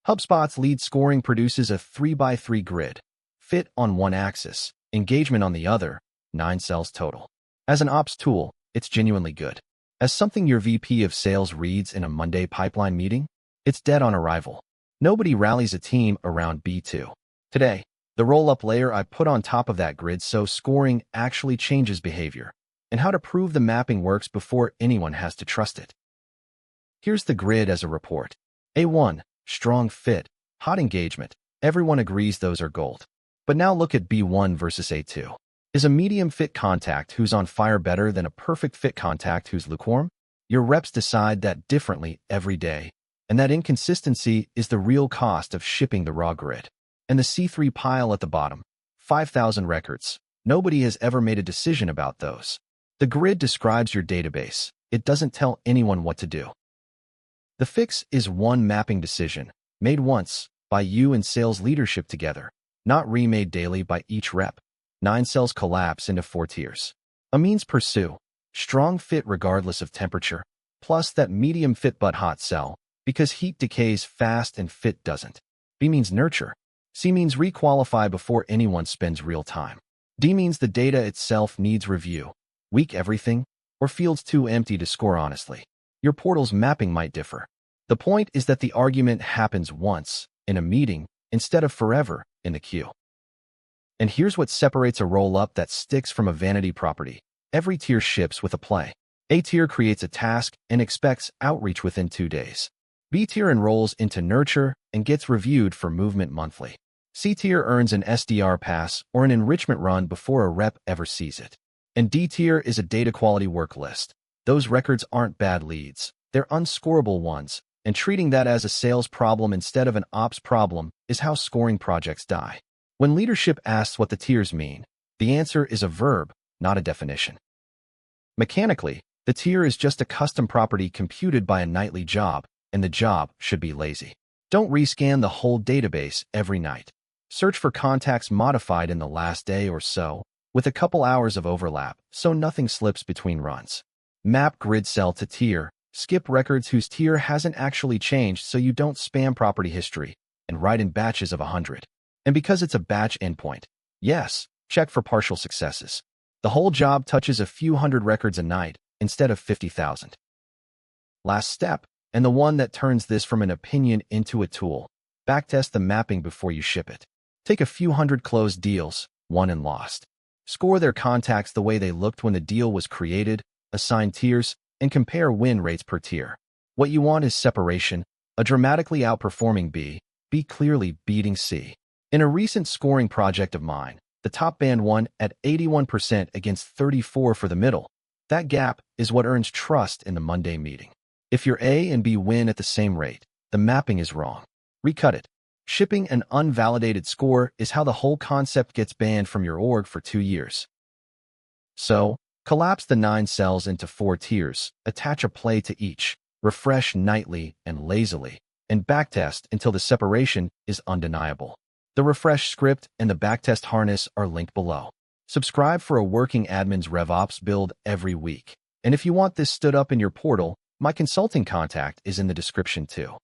HubSpot's lead scoring produces a 3x3 grid. Fit on one axis, engagement on the other, 9 cells total. As an ops tool, it's genuinely good. As something your VP of sales reads in a Monday pipeline meeting, it's dead on arrival. Nobody rallies a team around B2. Today, the roll-up layer I put on top of that grid so scoring actually changes behavior, and how to prove the mapping works before anyone has to trust it. Here's the grid as a report. A1, strong fit, hot engagement. Everyone agrees those are gold. But now look at B1 versus A2. Is a medium fit contact who's on fire better than a perfect fit contact who's lukewarm? Your reps decide that differently every day, and that inconsistency is the real cost of shipping the raw grid. And the C3 pile at the bottom, 5,000 records. Nobody has ever made a decision about those. The grid describes your database. It doesn't tell anyone what to do. The fix is one mapping decision, made once, by you and sales leadership together, not remade daily by each rep. 9 cells collapse into 4 tiers. A means pursue, strong fit regardless of temperature, plus that medium fit but hot cell, because heat decays fast and fit doesn't. B means nurture. C means requalify before anyone spends real time. D means the data itself needs review. Weak everything, or fields too empty to score honestly. Your portal's mapping might differ. The point is that the argument happens once, in a meeting, instead of forever, in the queue. And here's what separates a roll-up that sticks from a vanity property. Every tier ships with a play. A tier creates a task and expects outreach within 2 days. B tier enrolls into nurture and gets reviewed for movement monthly. C tier earns an SDR pass or an enrichment run before a rep ever sees it. And D tier is a data quality work list. Those records aren't bad leads. They're unscorable ones, and treating that as a sales problem instead of an ops problem is how scoring projects die. When leadership asks what the tiers mean, the answer is a verb, not a definition. Mechanically, the tier is just a custom property computed by a nightly job, and the job should be lazy. Don't rescan the whole database every night. Search for contacts modified in the last day or so, with a couple hours of overlap, so nothing slips between runs. Map grid cell to tier, skip records whose tier hasn't actually changed so you don't spam property history, and write in batches of 100. And because it's a batch endpoint, yes, check for partial successes. The whole job touches a few hundred records a night instead of 50,000. Last step, and the one that turns this from an opinion into a tool. Backtest the mapping before you ship it. Take a few hundred closed deals, won and lost. Score their contacts the way they looked when the deal was created, assign tiers, and compare win rates per tier. What you want is separation, a dramatically outperforming B clearly beating C. In a recent scoring project of mine, the top band won at 81% against 34% for the middle. That gap is what earns trust in the Monday meeting. If your A and B win at the same rate, the mapping is wrong. Recut it. Shipping an unvalidated score is how the whole concept gets banned from your org for 2 years. So, collapse the 9 cells into 4 tiers, attach a play to each, refresh nightly and lazily, and backtest until the separation is undeniable. The refresh script and the backtest harness are linked below. Subscribe for a working admin's RevOps build every week. And if you want this stood up in your portal, my consulting contact is in the description too.